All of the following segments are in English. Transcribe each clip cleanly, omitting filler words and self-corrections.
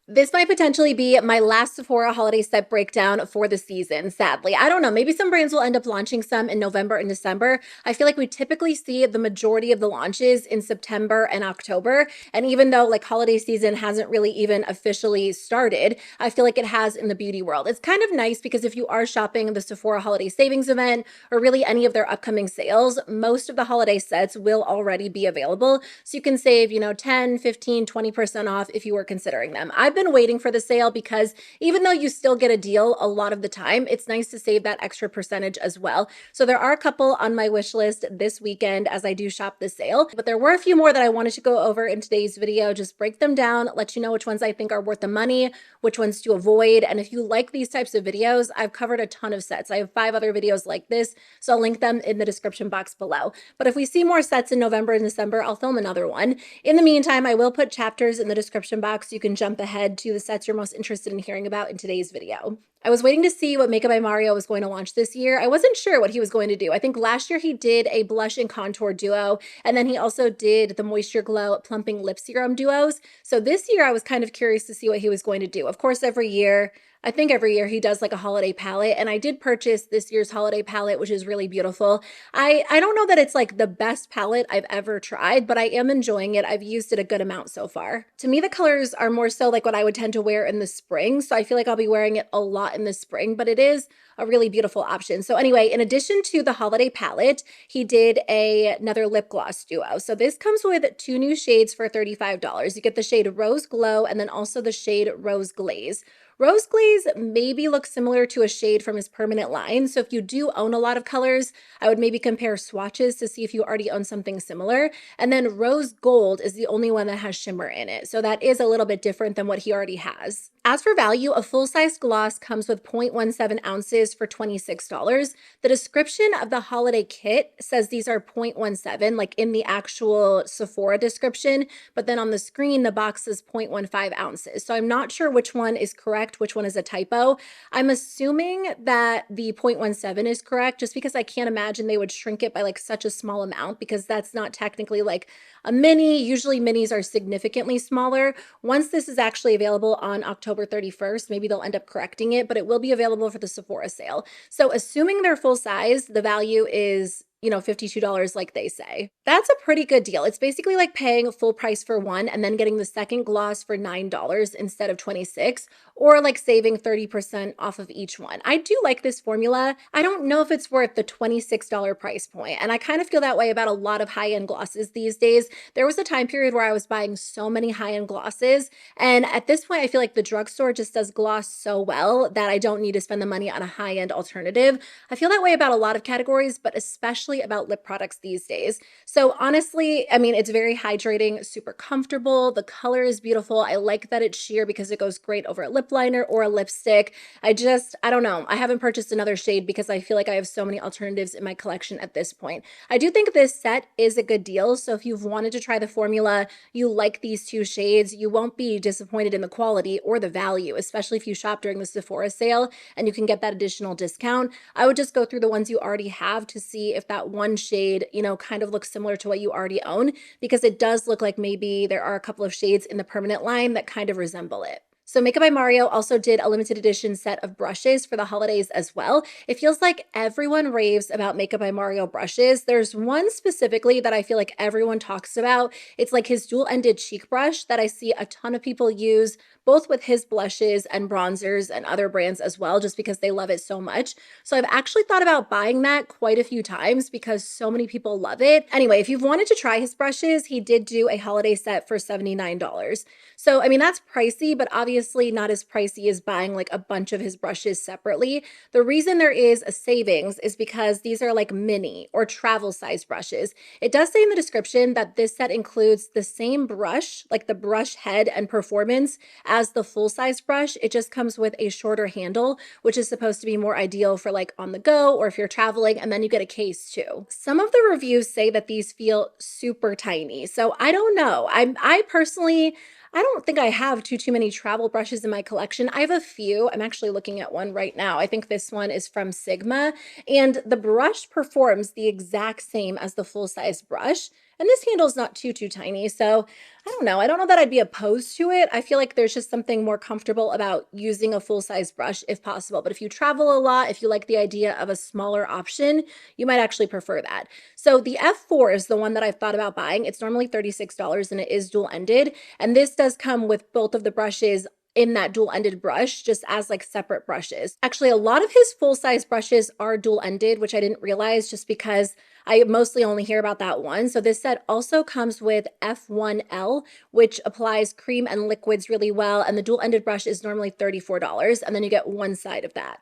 This might potentially be my last Sephora holiday set breakdown for the season, sadly. I don't know. Maybe some brands will end up launching some in November and December. I feel like we typically see the majority of the launches in September and October. And even though like holiday season hasn't really even officially started, I feel like it has in the beauty world. It's kind of nice because if you are shopping the Sephora holiday savings event or really any of their upcoming sales, most of the holiday sets will already be available. So you can save, 10, 15, 20% off if you were considering them. I've been waiting for the sale because even though you still get a deal a lot of the time, it's nice to save that extra percentage as well. So there are a couple on my wish list this weekend as I do shop the sale, but there were a few more that I wanted to go over in today's video, just break them down, let you know which ones I think are worth the money, which ones to avoid. And if you like these types of videos, I've covered a ton of sets. I have 5 other videos like this, so I'll link them in the description box below. But if we see more sets in November and December, I'll film another one. In the meantime, I will put chapters in the description box so you can jump ahead to the sets you're most interested in hearing about in today's video. I was waiting to see what Makeup by Mario was going to launch this year. I wasn't sure what he was going to do. I think last year he did a blush and contour duo, and then he also did the Moisture Glow Plumping Lip Serum duos. So this year I was kind of curious to see what he was going to do. Of course, I think every year he does like a holiday palette, and I did purchase this year's holiday palette, which is really beautiful. I don't know that it's like the best palette I've ever tried, but I am enjoying it. I've used it a good amount so far. To me, the colors are more so like what I would tend to wear in the spring, so I feel like I'll be wearing it a lot in the spring, but it is a really beautiful option. So anyway, in addition to the holiday palette, he did another lip gloss duo. So this comes with 2 new shades for $35. You get the shade Rose Glow and then also the shade Rose Glaze. Rose Glaze maybe looks similar to a shade from his permanent line. So if you do own a lot of colors, I would maybe compare swatches to see if you already own something similar. And then Rose Gold is the only one that has shimmer in it. So that is a little bit different than what he already has. As for value, a full-size gloss comes with 0.17 ounces for $26. The description of the holiday kit says these are 0.17, like in the actual Sephora description, but then on the screen, the box says 0.15 ounces. So I'm not sure which one is correct, which one is a typo. I'm assuming that the 0.17 is correct, just because I can't imagine they would shrink it by like such a small amount, because that's not technically like a mini. Usually minis are significantly smaller. Once this is actually available on October 31st, maybe they'll end up correcting it, but it will be available for the Sephora sale. So assuming they're full size, the value is $52 like they say. That's a pretty good deal. It's basically like paying full price for one and then getting the second gloss for $9 instead of $26, or like saving 30% off of each one. I do like this formula. I don't know if it's worth the $26 price point, and I kind of feel that way about a lot of high-end glosses these days. There was a time period where I was buying so many high-end glosses, and at this point I feel like the drugstore just does gloss so well that I don't need to spend the money on a high-end alternative. I feel that way about a lot of categories, but especially about lip products these days. So honestly, I mean, it's very hydrating, super comfortable. The color is beautiful. I like that it's sheer because it goes great over a lip liner or a lipstick. I don't know. I haven't purchased another shade because I feel like I have so many alternatives in my collection at this point. I do think this set is a good deal. So if you've wanted to try the formula, you like these 2 shades, you won't be disappointed in the quality or the value, especially if you shop during the Sephora sale and you can get that additional discount. I would just go through the ones you already have to see if that one shade, kind of looks similar to what you already own, because it does look like maybe there are a couple of shades in the permanent line that kind of resemble it. So Makeup by Mario also did a limited edition set of brushes for the holidays as well. It feels like everyone raves about Makeup by Mario brushes. There's one specifically that I feel like everyone talks about. It's like his dual-ended cheek brush that I see a ton of people use, both with his blushes and bronzers and other brands as well, just because they love it so much. So I've actually thought about buying that quite a few times because so many people love it. Anyway, if you've wanted to try his brushes, he did do a holiday set for $79. So, I mean, that's pricey, but obviously not as pricey as buying like a bunch of his brushes separately. The reason there is a savings is because these are like mini or travel size brushes. It does say in the description that this set includes the same brush, like the brush head and performance, as the full size brush. It just comes with a shorter handle, which is supposed to be more ideal for like on the go or if you're traveling, and then you get a case too. Some of the reviews say that these feel super tiny. So I don't know. I personally, I don't think I have too many travel brushes in my collection. I have a few. I'm actually looking at one right now. I think this one is from Sigma, and the brush performs the exact same as the full-size brush. And this handle is not too tiny. So I don't know. I don't know that I'd be opposed to it. I feel like there's just something more comfortable about using a full-size brush if possible. But if you travel a lot, if you like the idea of a smaller option, you might actually prefer that. So the F4 is the one that I've thought about buying. It's normally $36 and it is dual-ended. And this does come with both of the brushes in that dual-ended brush, just as like separate brushes. Actually, a lot of his full-size brushes are dual-ended, which I didn't realize just because I mostly only hear about that one. So this set also comes with F1L, which applies cream and liquids really well. And the dual-ended brush is normally $34. And then you get one side of that.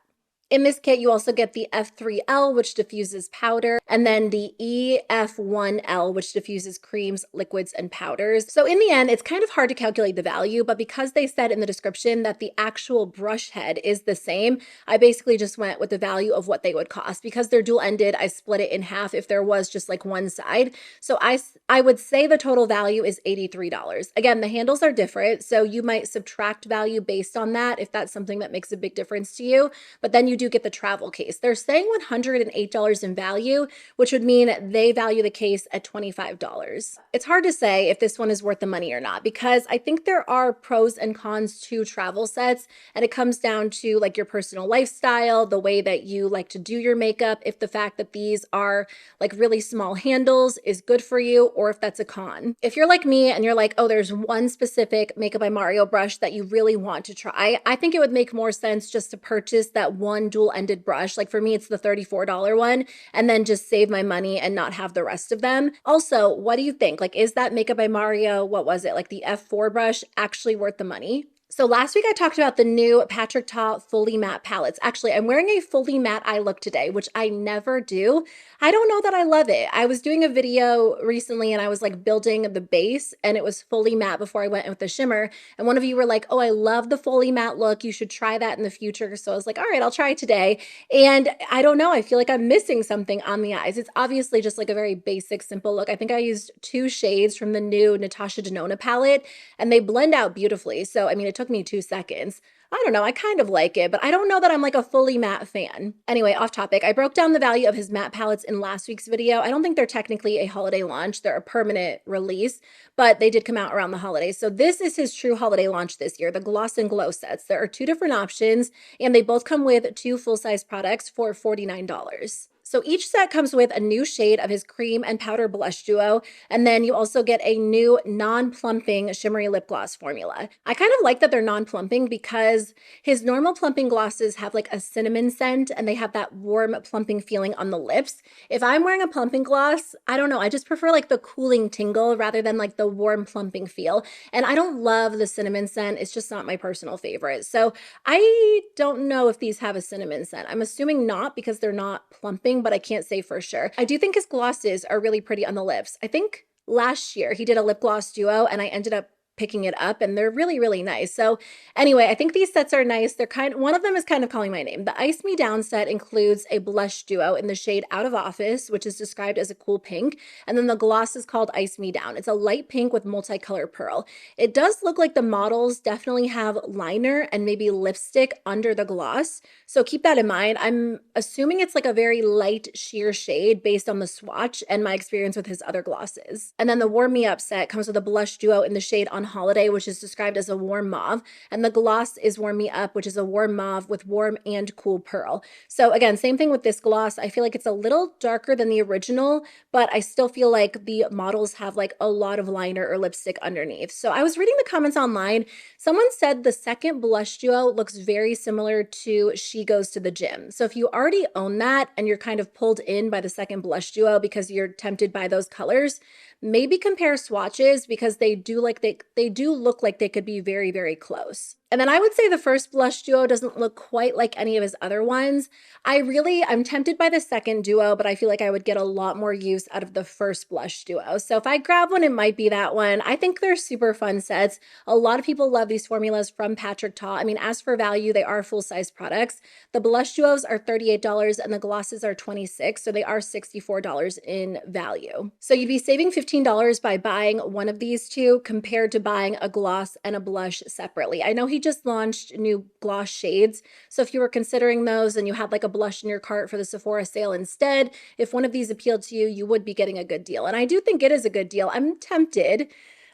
In this kit, you also get the F3L, which diffuses powder, and then the EF1L, which diffuses creams, liquids, and powders. So in the end, it's kind of hard to calculate the value, but because they said in the description that the actual brush head is the same, I basically just went with the value of what they would cost. Because they're dual-ended, I split it in half if there was just like one side. So I would say the total value is $83. Again, the handles are different, so you might subtract value based on that if that's something that makes a big difference to you, but then you do get the travel case. They're saying $108 in value, which would mean they value the case at $25. It's hard to say if this one is worth the money or not, because I think there are pros and cons to travel sets, and it comes down to like your personal lifestyle, the way that you like to do your makeup, if the fact that these are like really small handles is good for you, or if that's a con. If you're like me and you're like, oh, there's one specific Makeup by Mario brush that you really want to try, I think it would make more sense just to purchase that one dual-ended brush. Like for me, it's the $34 one, and then just save my money and not have the rest of them. Also, what do you think? Like, is that Makeup by Mario, what was it, like the F4 brush, actually worth the money? So last week I talked about the new Patrick Ta Fully Matte palettes. Actually, I'm wearing a fully matte eye look today, which I never do. I don't know that I love it. I was doing a video recently and I was like building the base and it was fully matte before I went with the shimmer. And one of you were like, oh, I love the fully matte look. You should try that in the future. So I was like, all right, I'll try today. And I don't know, I feel like I'm missing something on the eyes. It's obviously just like a very basic, simple look. I think I used 2 shades from the new Natasha Denona palette and they blend out beautifully. So, I mean, it took me 2 seconds. I don't know, I kind of like it, but I don't know that I'm like a fully matte fan. Anyway, off topic, I broke down the value of his matte palettes in last week's video. I don't think they're technically a holiday launch. They're a permanent release, but they did come out around the holidays. So this is his true holiday launch this year, the Gloss and Glow sets. There are 2 different options, and they both come with 2 full-size products for $49. So each set comes with a new shade of his cream and powder blush duo, and then you also get a new non-plumping shimmery lip gloss formula. I kind of like that they're non-plumping because his normal plumping glosses have like a cinnamon scent and they have that warm plumping feeling on the lips. If I'm wearing a plumping gloss, I don't know, I just prefer like the cooling tingle rather than like the warm plumping feel. And I don't love the cinnamon scent. It's just not my personal favorite. So I don't know if these have a cinnamon scent. I'm assuming not because they're not plumping, but I can't say for sure. I do think his glosses are really pretty on the lips. I think last year he did a lip gloss duo and I ended up picking it up and they're really, really nice. So anyway, I think these sets are nice. One of them is kind of calling my name. The Ice Me Down set includes a blush duo in the shade Out of Office, which is described as a cool pink. And then the gloss is called Ice Me Down. It's a light pink with multicolor pearl. It does look like the models definitely have liner and maybe lipstick under the gloss. So keep that in mind. I'm assuming it's like a very light sheer shade based on the swatch and my experience with his other glosses. And then the Warm Me Up set comes with a blush duo in the shade On Holiday, which is described as a warm mauve, and the gloss is Warm Me Up, which is a warm mauve with warm and cool pearl. So again, same thing with this gloss. I feel like it's a little darker than the original, but I still feel like the models have like a lot of liner or lipstick underneath. So I was reading the comments online. Someone said the second blush duo looks very similar to She Goes to the Gym. So if you already own that and you're kind of pulled in by the second blush duo because you're tempted by those colors, maybe compare swatches because they do look like they could be very, very close. And then I would say the first blush duo doesn't look quite like any of his other ones. I'm tempted by the second duo, but I feel like I would get a lot more use out of the first blush duo. So if I grab one, it might be that one. I think they're super fun sets. A lot of people love these formulas from Patrick Ta. I mean, as for value, they are full-size products. The blush duos are $38 and the glosses are $26, so they are $64 in value. So you'd be saving $15 by buying one of these two compared to buying a gloss and a blush separately. I know he just launched new gloss shades, so if you were considering those and you had like a blush in your cart for the Sephora sale instead, if one of these appealed to you, you would be getting a good deal. And I do think it is a good deal. I'm tempted.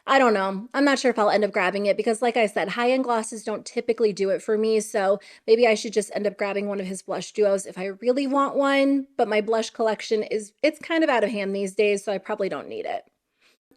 I don't know. I'm not sure if I'll end up grabbing it because like I said, high-end glosses don't typically do it for me. So maybe I should just end up grabbing one of his blush duos if I really want one. But my blush collection it's kind of out of hand these days, so I probably don't need it.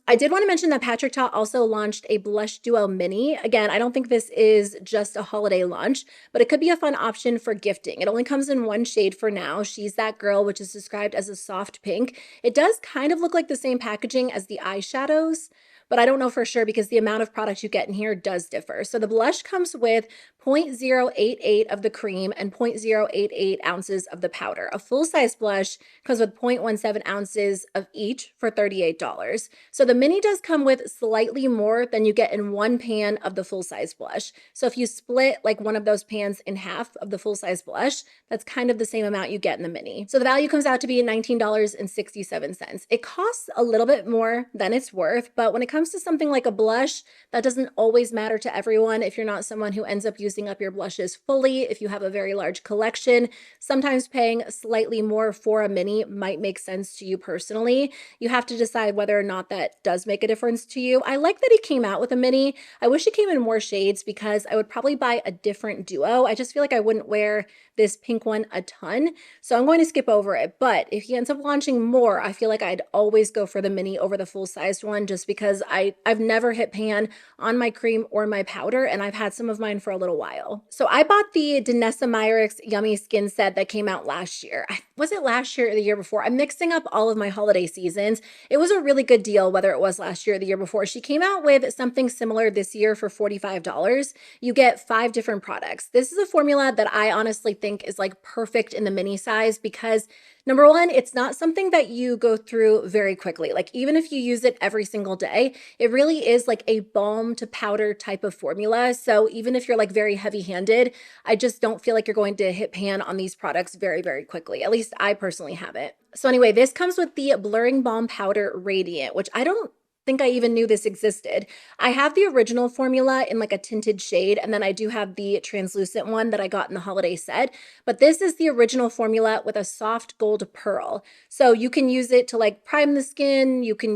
I did want to mention that Patrick Ta also launched a blush duo mini. Again, I don't think this is just a holiday launch, but it could be a fun option for gifting. It only comes in one shade for now. She's That Girl, which is described as a soft pink. It does kind of look like the same packaging as the eyeshadows, but I don't know for sure because the amount of product you get in here does differ. So the blush comes with 0.088 of the cream and 0.088 ounces of the powder. A full-size blush comes with 0.17 ounces of each for $38. So the mini does come with slightly more than you get in one pan of the full-size blush. So if you split like one of those pans in half of the full-size blush, that's kind of the same amount you get in the mini. So the value comes out to be $19.67. It costs a little bit more than it's worth, but when it comes to something like a blush, that doesn't always matter to everyone. If you're not someone who ends up using up your blushes fully, if you have a very large collection, sometimes paying slightly more for a mini might make sense to you personally. You have to decide whether or not that does make a difference to you. I like that he came out with a mini. I wish it came in more shades because I would probably buy a different duo. I just feel like I wouldn't wear this pink one a ton, so I'm going to skip over it. But if he ends up launching more, I feel like I'd always go for the mini over the full-sized one just because I've never hit pan on my cream or my powder, and I've had some of mine for a little while. So I bought the Danessa Myricks Yummy Skin Set that came out last year. Was it last year or the year before? I'm mixing up all of my holiday seasons. It was a really good deal, whether it was last year or the year before. She came out with something similar this year for $45. You get 5 different products. This is a formula that I honestly think is like perfect in the mini size because number one, it's not something that you go through very quickly. Like even if you use it every single day, it really is like a balm to powder type of formula. So even if you're like very heavy-handed, I just don't feel like you're going to hit pan on these products very, very quickly. At least I personally haven't. So anyway, this comes with the Blurring Balm Powder Radiant, which I don't think I even knew this existed. I have the original formula in like a tinted shade, and then I do have the translucent one that I got in the holiday set, but this is the original formula with a soft gold pearl. So you can use it to like prime the skin, you can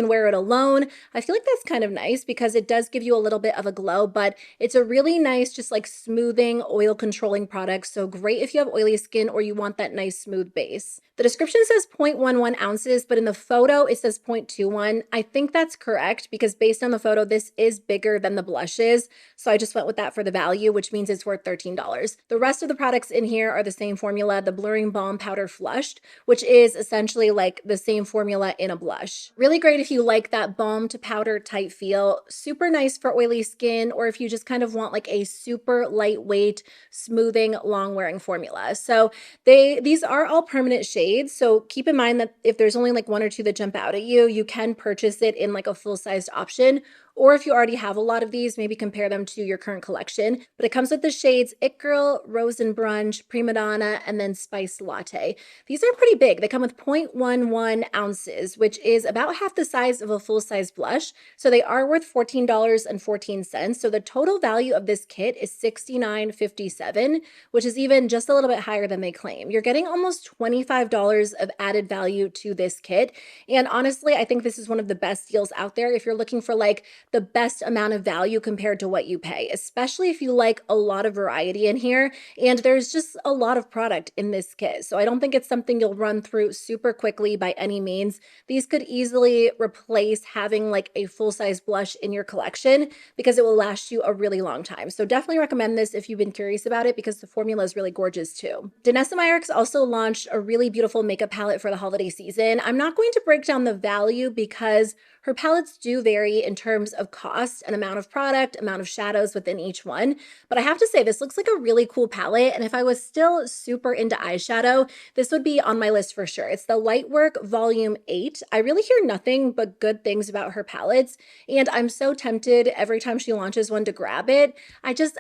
wear it alone. I feel like that's kind of nice because it does give you a little bit of a glow, but it's a really nice, just like smoothing, oil controlling product. So great if you have oily skin or you want that nice smooth base. The description says 0.11 ounces, but in the photo it says 0.21. I think that's correct because based on the photo, this is bigger than the blushes. So I just went with that for the value, which means it's worth $13. The rest of the products in here are the same formula, the Blurring Balm Powder Flushed, which is essentially like the same formula in a blush. Really great if you like that balm to powder type feel. Super nice for oily skin, or if you just kind of want like a super lightweight, smoothing, long wearing formula. So these are all permanent shades. So keep in mind that if there's only like 1 or 2 that jump out at you, you can purchase it in like a full-sized option. Or if you already have a lot of these, maybe compare them to your current collection. But it comes with the shades It Girl, Rose and Brunch, Prima Donna, and then Spice Latte. These are pretty big. They come with 0.11 ounces, which is about half the size of a full-size blush. So they are worth $14.14. So the total value of this kit is $69.57, which is even just a little bit higher than they claim. You're getting almost $25 of added value to this kit. And honestly, I think this is one of the best deals out there if you're looking for like the best amount of value compared to what you pay, especially if you like a lot of variety in here. And there's just a lot of product in this kit. So I don't think it's something you'll run through super quickly by any means. These could easily replace having like a full-size blush in your collection because it will last you a really long time. So definitely recommend this if you've been curious about it because the formula is really gorgeous too. Danessa Myricks also launched a really beautiful makeup palette for the holiday season. I'm not going to break down the value because her palettes do vary in terms of of cost and amount of product, amount of shadows within each one. But I have to say, this looks like a really cool palette. And if I was still super into eyeshadow, this would be on my list for sure. It's the Lightwork Volume 8. I really hear nothing but good things about her palettes, and I'm so tempted every time she launches one to grab it.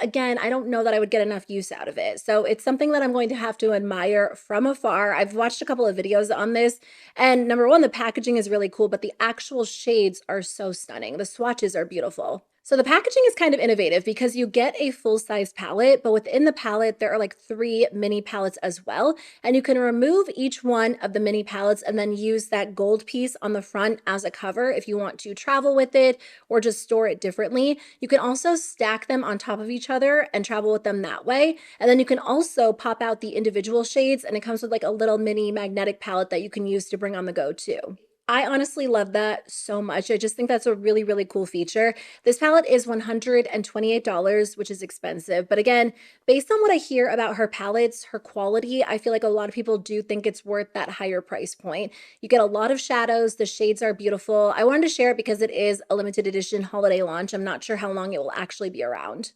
Again, I don't know that I would get enough use out of it. So it's something that I'm going to have to admire from afar. I've watched a couple of videos on this, and number one, the packaging is really cool, but the actual shades are so stunning. The swatches are beautiful. So the packaging is kind of innovative because you get a full-size palette, but within the palette, there are like 3 mini palettes as well. And you can remove each one of the mini palettes and then use that gold piece on the front as a cover if you want to travel with it or just store it differently. You can also stack them on top of each other and travel with them that way. And then you can also pop out the individual shades, and it comes with like a little mini magnetic palette that you can use to bring on the go too. I honestly love that so much. I just think that's a really, really cool feature. This palette is $128, which is expensive. But again, based on what I hear about her palettes, her quality, I feel like a lot of people do think it's worth that higher price point. You get a lot of shadows. The shades are beautiful. I wanted to share it because it is a limited edition holiday launch. I'm not sure how long it will actually be around.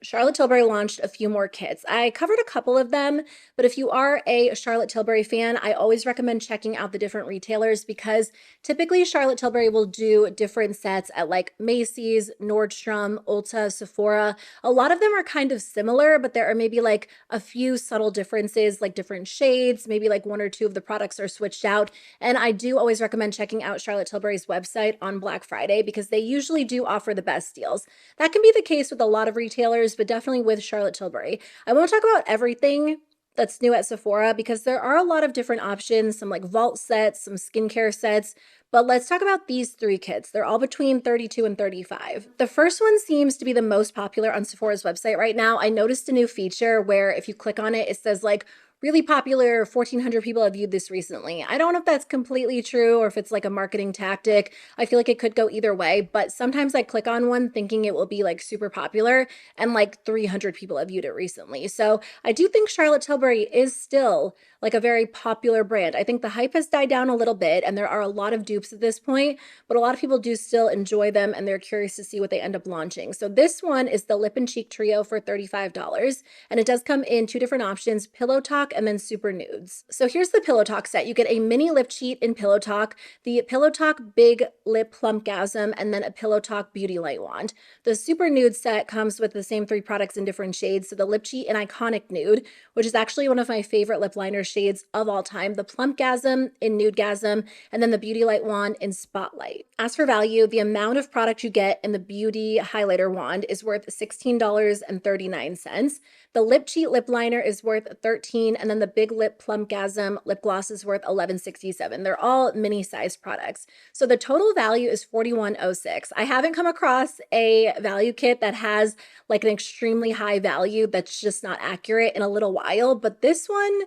Charlotte Tilbury launched a few more kits. I covered a couple of them, but if you are a Charlotte Tilbury fan, I always recommend checking out the different retailers because typically Charlotte Tilbury will do different sets at like Macy's, Nordstrom, Ulta, Sephora. A lot of them are kind of similar, but there are maybe like a few subtle differences, like different shades, maybe like 1 or 2 of the products are switched out. And I do always recommend checking out Charlotte Tilbury's website on Black Friday because they usually do offer the best deals. That can be the case with a lot of retailers, but definitely with Charlotte Tilbury. I won't talk about everything that's new at Sephora because there are a lot of different options, some like vault sets, some skincare sets, but let's talk about these 3 kits. They're all between $32 and $35. The first one seems to be the most popular on Sephora's website right now. I noticed a new feature where if you click on it, it says like really popular, 1,400 people have viewed this recently. I don't know if that's completely true or if it's like a marketing tactic. I feel like it could go either way, but sometimes I click on one thinking it will be like super popular and like 300 people have viewed it recently. So I do think Charlotte Tilbury is still like a very popular brand. I think the hype has died down a little bit and there are a lot of dupes at this point, but a lot of people do still enjoy them and they're curious to see what they end up launching. So this one is the Lip and Cheek Trio for $35, and it does come in 2 different options, Pillow Talk and then Super Nudes. So here's the Pillow Talk set. You get a mini lip cheat in Pillow Talk, the Pillow Talk Big Lip Plumpgasm, and then a Pillow Talk Beauty Light Wand. The Super Nude set comes with the same 3 products in different shades. So the Lip Cheat in Iconic Nude, which is actually one of my favorite lip liner shades of all time, the Plumpgasm in Nudegasm, and then the Beauty Light Wand in Spotlight. As for value, the amount of product you get in the Beauty Highlighter Wand is worth $16.39. The Lip Cheat Lip Liner is worth $13, and then the Big Lip Plumpgasm Lip Gloss is worth $11.67. They're all mini-sized products. So the total value is $41.06. I haven't come across a value kit that has like an extremely high value that's just not accurate in a little while, but this one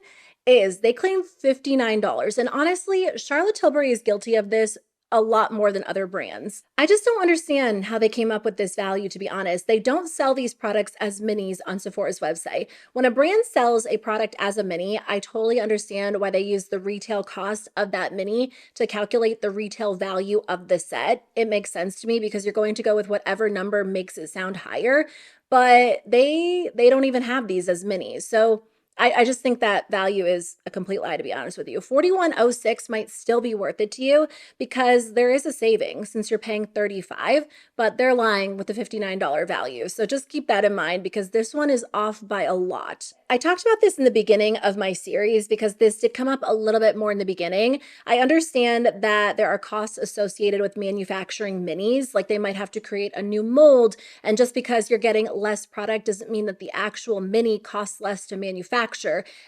is. They claim $59. And honestly, Charlotte Tilbury is guilty of this a lot more than other brands. I just don't understand how they came up with this value, to be honest. They don't sell these products as minis on Sephora's website. When a brand sells a product as a mini, I totally understand why they use the retail cost of that mini to calculate the retail value of the set. It makes sense to me because you're going to go with whatever number makes it sound higher, but they don't even have these as minis. So I just think that value is a complete lie, to be honest with you. $41.06 might still be worth it to you because there is a saving since you're paying $35, but they're lying with the $59 value. So just keep that in mind because this one is off by a lot. I talked about this in the beginning of my series because this did come up a little bit more in the beginning. I understand that there are costs associated with manufacturing minis, like they might have to create a new mold, and just because you're getting less product doesn't mean that the actual mini costs less to manufacture,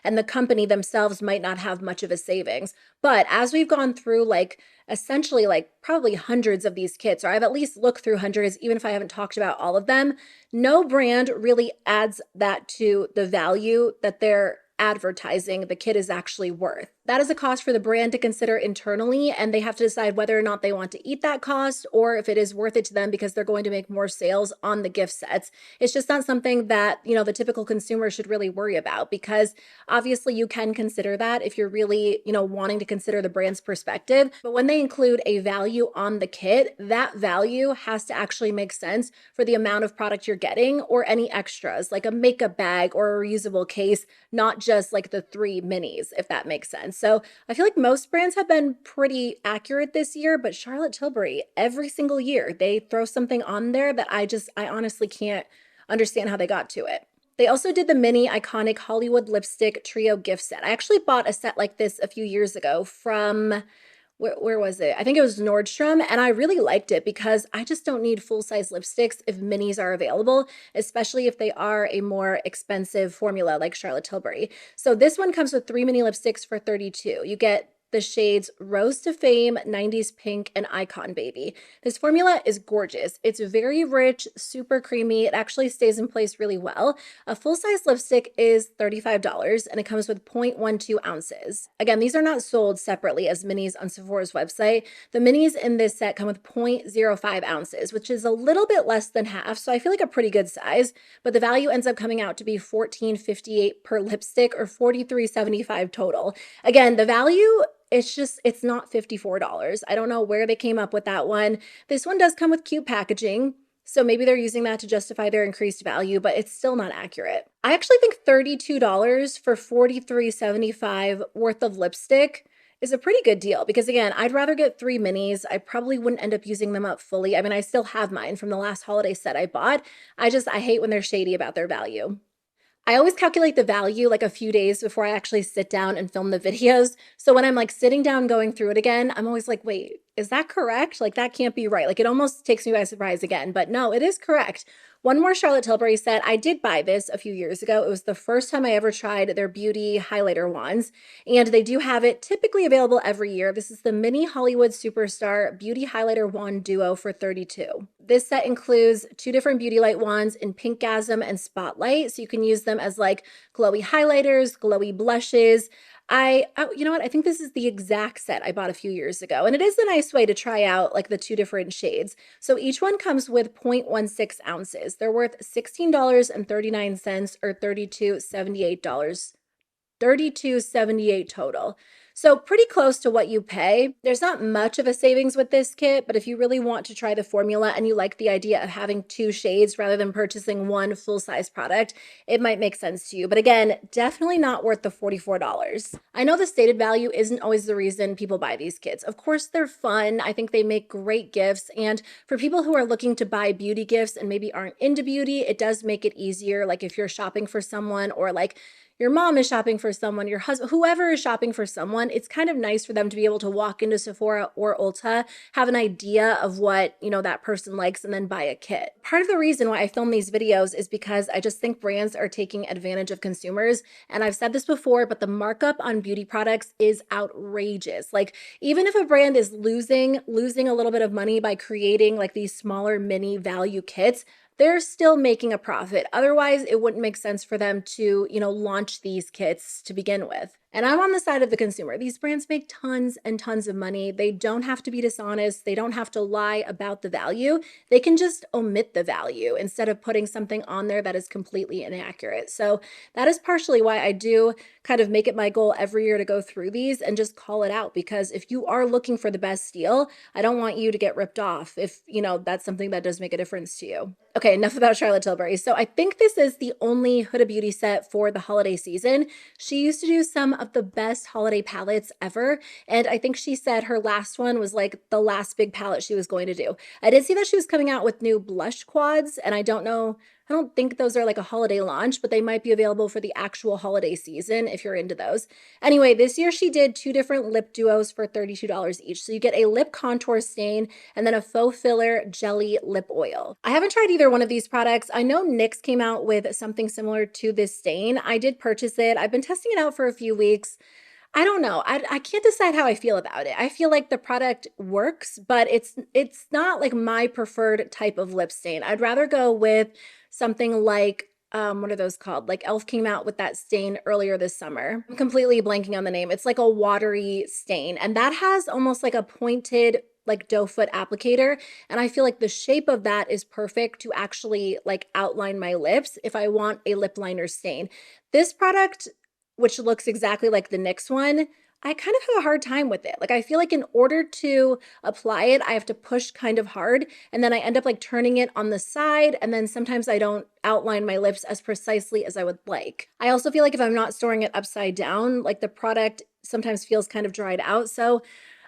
and the company themselves might not have much of a savings. But as we've gone through like essentially like probably hundreds of these kits, or I've at least looked through hundreds, even if I haven't talked about all of them, no brand really adds that to the value that they're advertising the kit is actually worth. That is a cost for the brand to consider internally, and they have to decide whether or not they want to eat that cost or if it is worth it to them because they're going to make more sales on the gift sets. It's just not something that, the typical consumer should really worry about, because obviously you can consider that if you're really, wanting to consider the brand's perspective. But when they include a value on the kit, that value has to actually make sense for the amount of product you're getting or any extras like a makeup bag or a reusable case, not just like the 3 minis, if that makes sense. So I feel like most brands have been pretty accurate this year, but Charlotte Tilbury, every single year, they throw something on there that I honestly can't understand how they got to it. They also did the mini iconic Hollywood lipstick trio gift set. I actually bought a set like this a few years ago from where was it? I think it was Nordstrom, and I really liked it because I just don't need full-size lipsticks if minis are available, especially if they are a more expensive formula like Charlotte Tilbury. So this one comes with 3 mini lipsticks for $32. You get the shades Rose to Fame, 90s Pink, and Icon Baby. This formula is gorgeous. It's very rich, super creamy. It actually stays in place really well. A full-size lipstick is $35, and it comes with 0.12 ounces. Again, these are not sold separately as minis on Sephora's website. The minis in this set come with 0.05 ounces, which is a little bit less than half, so I feel like a pretty good size, but the value ends up coming out to be $14.58 per lipstick or $43.75 total. Again, the value, it's not $54. I don't know where they came up with that one. This one does come with cute packaging, so maybe they're using that to justify their increased value, but it's still not accurate. I actually think $32 for $43.75 worth of lipstick is a pretty good deal because, again, I'd rather get 3 minis. I probably wouldn't end up using them up fully. I mean, I still have mine from the last holiday set I bought. I hate when they're shady about their value. I always calculate the value like a few days before I actually sit down and film the videos. So when I'm like sitting down going through it again, I'm always like, wait, is that correct? Like that can't be right. Like it almost takes me by surprise again, but no, it is correct. One more Charlotte Tilbury set. I did buy this a few years ago. It was the first time I ever tried their beauty highlighter wands, and they do have it typically available every year. This is the Mini Hollywood Superstar Beauty Highlighter Wand Duo for $32. This set includes 2 different beauty light wands in Pinkgasm and Spotlight, so you can use them as like glowy highlighters, glowy blushes. You know what? I think this is the exact set I bought a few years ago, and it is a nice way to try out like the 2 different shades. So each one comes with 0.16 ounces. They're worth $16.39 or $32.78 total. So pretty close to what you pay. There's not much of a savings with this kit, but if you really want to try the formula and you like the idea of having 2 shades rather than purchasing one full-size product, it might make sense to you. But again, definitely not worth the $44. I know the stated value isn't always the reason people buy these kits. Of course, they're fun. I think they make great gifts. And for people who are looking to buy beauty gifts and maybe aren't into beauty, it does make it easier. Like if you're shopping for someone or like your mom is shopping for someone, your husband, whoever is shopping for someone, it's kind of nice for them to be able to walk into Sephora or Ulta, have an idea of what, that person likes and then buy a kit. Part of the reason why I film these videos is because I just think brands are taking advantage of consumers. And I've said this before, but the markup on beauty products is outrageous. Like even if a brand is losing a little bit of money by creating like these smaller mini value kits, they're still making a profit. Otherwise, it wouldn't make sense for them to, launch these kits to begin with. And I'm on the side of the consumer. These brands make tons and tons of money. They don't have to be dishonest. They don't have to lie about the value. They can just omit the value instead of putting something on there that is completely inaccurate. So that is partially why I do kind of make it my goal every year to go through these and just call it out, because if you are looking for the best deal, I don't want you to get ripped off if, that's something that does make a difference to you. Okay, enough about Charlotte Tilbury. So I think this is the only Huda Beauty set for the holiday season. She used to do some of the best holiday palettes ever, and I think she said her last one was like the last big palette she was going to do. I did see that she was coming out with new blush quads, and I don't think those are like a holiday launch, but they might be available for the actual holiday season if you're into those. Anyway, this year she did 2 different lip duos for $32 each. So you get a lip contour stain and then a faux filler jelly lip oil. I haven't tried either one of these products. I know NYX came out with something similar to this stain. I did purchase it. I've been testing it out for a few weeks. I don't know. I can't decide how I feel about it. I feel like the product works, but it's not like my preferred type of lip stain. I'd rather go with something like what are those called? Like Elf came out with that stain earlier this summer. I'm completely blanking on the name. It's like a watery stain, and that has almost like a pointed like doe foot applicator, and I feel like the shape of that is perfect to actually like outline my lips if I want a lip liner stain. This product, which looks exactly like the NYX one, I kind of have a hard time with it. Like I feel like in order to apply it, I have to push kind of hard, and then I end up like turning it on the side, and then sometimes I don't outline my lips as precisely as I would like. I also feel like if I'm not storing it upside down, like the product sometimes feels kind of dried out. So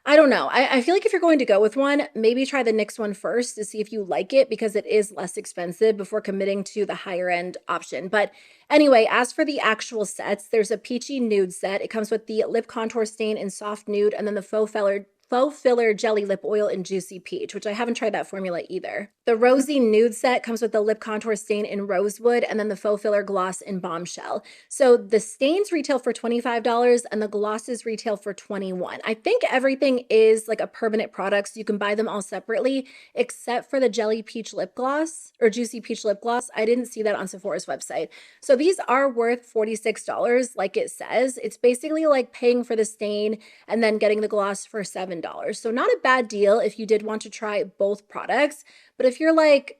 I don't know. I feel like if you're going to go with one, maybe try the NYX one first to see if you like it, because it is less expensive before committing to the higher end option. But anyway, as for the actual sets, there's a peachy nude set. It comes with the lip contour stain in soft nude, and then the faux filler jelly lip oil in juicy peach, which I haven't tried that formula either. The rosy nude set comes with the lip contour stain in rosewood, and then the faux filler gloss in bombshell. So the stains retail for $25 and the glosses retail for $21. I think everything is like a permanent product, so you can buy them all separately, except for the jelly peach lip gloss or juicy peach lip gloss. I didn't see that on Sephora's website. So these are worth $46 like it says. It's basically like paying for the stain and then getting the gloss for $7. So not a bad deal if you did want to try both products. But if you're like,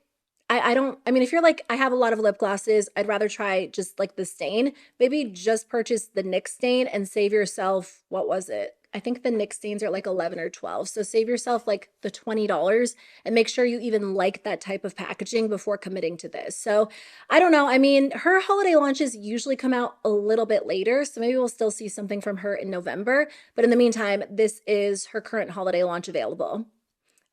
if you're like, I have a lot of lip glosses, I'd rather try just like the stain, maybe just purchase the NYX stain and save yourself, what was it? I think the NYX stains are like 11 or 12. So save yourself like the $20 and make sure you even like that type of packaging before committing to this. So I don't know. I mean, her holiday launches usually come out a little bit later, so maybe we'll still see something from her in November. But in the meantime, this is her current holiday launch available.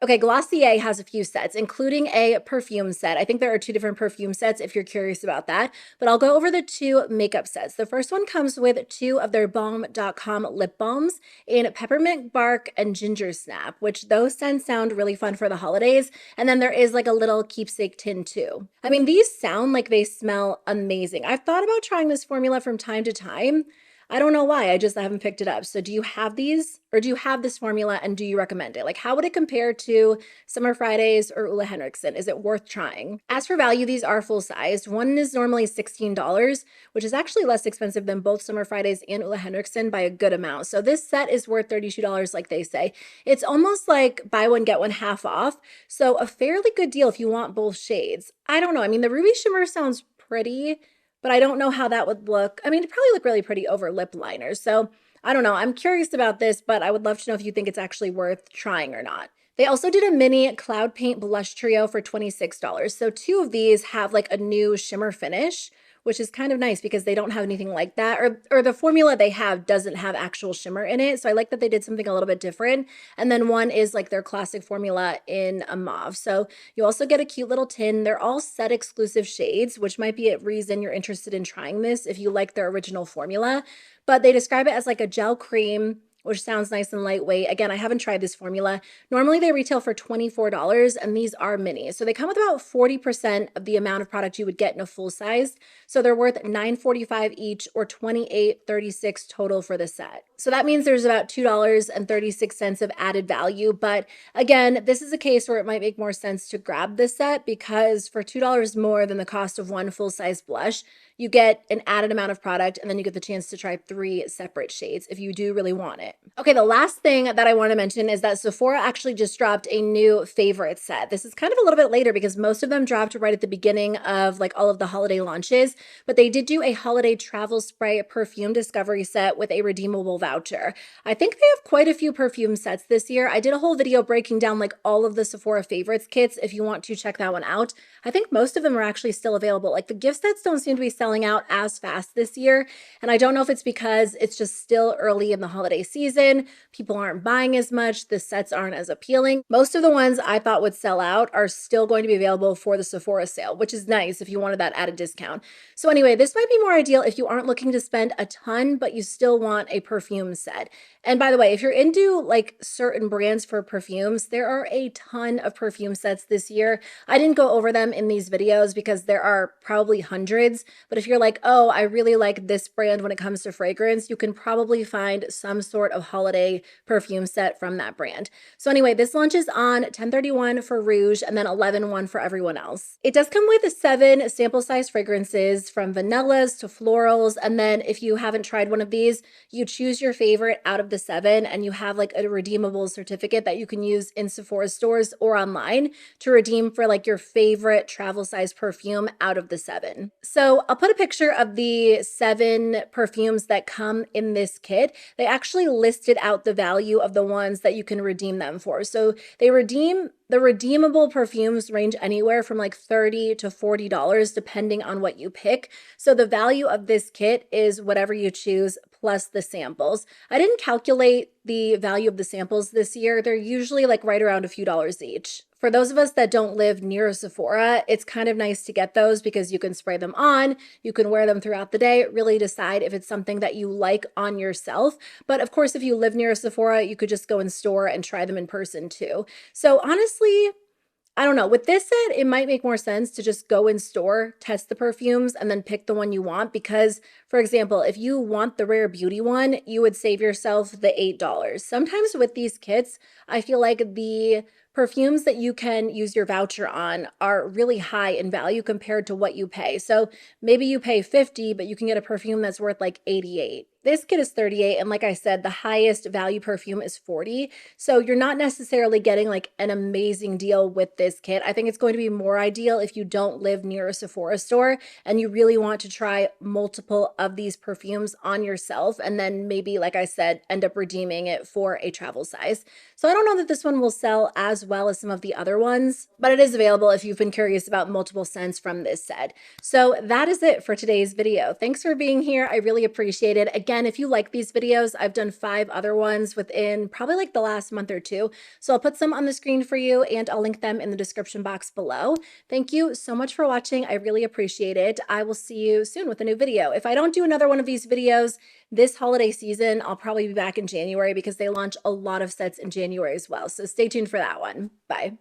Okay, Glossier has a few sets, including a perfume set. I think there are 2 different perfume sets if you're curious about that, but I'll go over the 2 makeup sets. The first one comes with 2 of their Balm.com lip balms in peppermint bark and ginger snap, which those scents sound really fun for the holidays. And then there is like a little keepsake tin too. I mean, these sound like they smell amazing. I've thought about trying this formula from time to time. I don't know why, I just haven't picked it up. So do you have these, or do you have this formula, and do you recommend it? Like, how would it compare to Summer Fridays or Ole Henriksen? Is it worth trying? As for value, these are full sized. One is normally $16, which is actually less expensive than both Summer Fridays and Ole Henriksen by a good amount. So this set is worth $32 like they say. It's almost like buy one, get one half off. So a fairly good deal if you want both shades. I don't know. I mean, the Ruby Shimmer sounds pretty, but I don't know how that would look. I mean, it'd probably look really pretty over lip liners. So I don't know. I'm curious about this, but I would love to know if you think it's actually worth trying or not. They also did a mini Cloud Paint blush trio for $26. So 2 of these have like a new shimmer finish, which is kind of nice because they don't have anything like that, or the formula they have doesn't have actual shimmer in it. So I like that they did something a little bit different. And then one is like their classic formula in a mauve. So you also get a cute little tin. They're all set exclusive shades, which might be a reason you're interested in trying this if you like their original formula. But they describe it as like a gel cream, which sounds nice and lightweight. Again, I haven't tried this formula. Normally they retail for $24, and these are minis. So they come with about 40% of the amount of product you would get in a full size. So they're worth $9.45 each, or $28.36 total for the set. So that means there's about $2.36 of added value. But again, this is a case where it might make more sense to grab this set, because for $2 more than the cost of one full-size blush, you get an added amount of product, and then you get the chance to try 3 separate shades if you do really want it. Okay, the last thing that I want to mention is that Sephora actually just dropped a new favorite set. This is kind of a little bit later because most of them dropped right at the beginning of like all of the holiday launches, but they did do a holiday travel spray perfume discovery set with a redeemable voucher. I think they have quite a few perfume sets this year. I did a whole video breaking down like all of the Sephora favorites kits if you want to check that one out. I think most of them are actually still available. Like the gift sets don't seem to be selling out as fast this year, and I don't know if it's because it's just still early in the holiday season. People aren't buying as much. The sets aren't as appealing. Most of the ones I thought would sell out are still going to be available for the Sephora sale, which is nice if you wanted that added discount. So anyway, this might be more ideal if you aren't looking to spend a ton, but you still want a perfume perfume set. And by the way, if you're into like certain brands for perfumes, there are a ton of perfume sets this year. I didn't go over them in these videos because there are probably hundreds, but if you're like, oh, I really like this brand when it comes to fragrance, you can probably find some sort of holiday perfume set from that brand. So anyway, this launches on 10/31 for Rouge and then 11/1 for everyone else. It does come with 7 sample size fragrances from vanillas to florals. And then if you haven't tried one of these, you choose your favorite out of the 7 and you have like a redeemable certificate that you can use in Sephora stores or online to redeem for like your favorite travel size perfume out of the 7. So I'll put a picture of the 7 perfumes that come in this kit. They actually listed out the value of the ones that you can redeem them for. So the redeemable perfumes range anywhere from like $30 to $40 depending on what you pick. So the value of this kit is whatever you choose plus the samples. I didn't calculate the value of the samples this year. They're usually like right around a few dollars each. For those of us that don't live near a Sephora, it's kind of nice to get those because you can spray them on, you can wear them throughout the day, really decide if it's something that you like on yourself. But of course, if you live near a Sephora, you could just go in store and try them in person too. So honestly, I don't know. With this set, it might make more sense to just go in store, test the perfumes, and then pick the one you want. Because, for example, if you want the Rare Beauty one, you would save yourself the $8. Sometimes with these kits, I feel like the perfumes that you can use your voucher on are really high in value compared to what you pay. So maybe you pay $50, but you can get a perfume that's worth like $88. This kit is $38, and like I said, the highest value perfume is $40. So you're not necessarily getting like an amazing deal with this kit. I think it's going to be more ideal if you don't live near a Sephora store and you really want to try multiple of these perfumes on yourself, and then maybe, like I said, end up redeeming it for a travel size. So I don't know that this one will sell as well as some of the other ones, but it is available if you've been curious about multiple scents from this set. So that is it for today's video. Thanks for being here. I really appreciate it. Again, if you like these videos, I've done 5 other ones within probably like the last month or 2. So I'll put some on the screen for you and I'll link them in the description box below. Thank you so much for watching. I really appreciate it. I will see you soon with a new video. If I don't do another one of these videos this holiday season, I'll probably be back in January because they launch a lot of sets in January as well. So stay tuned for that one. Bye.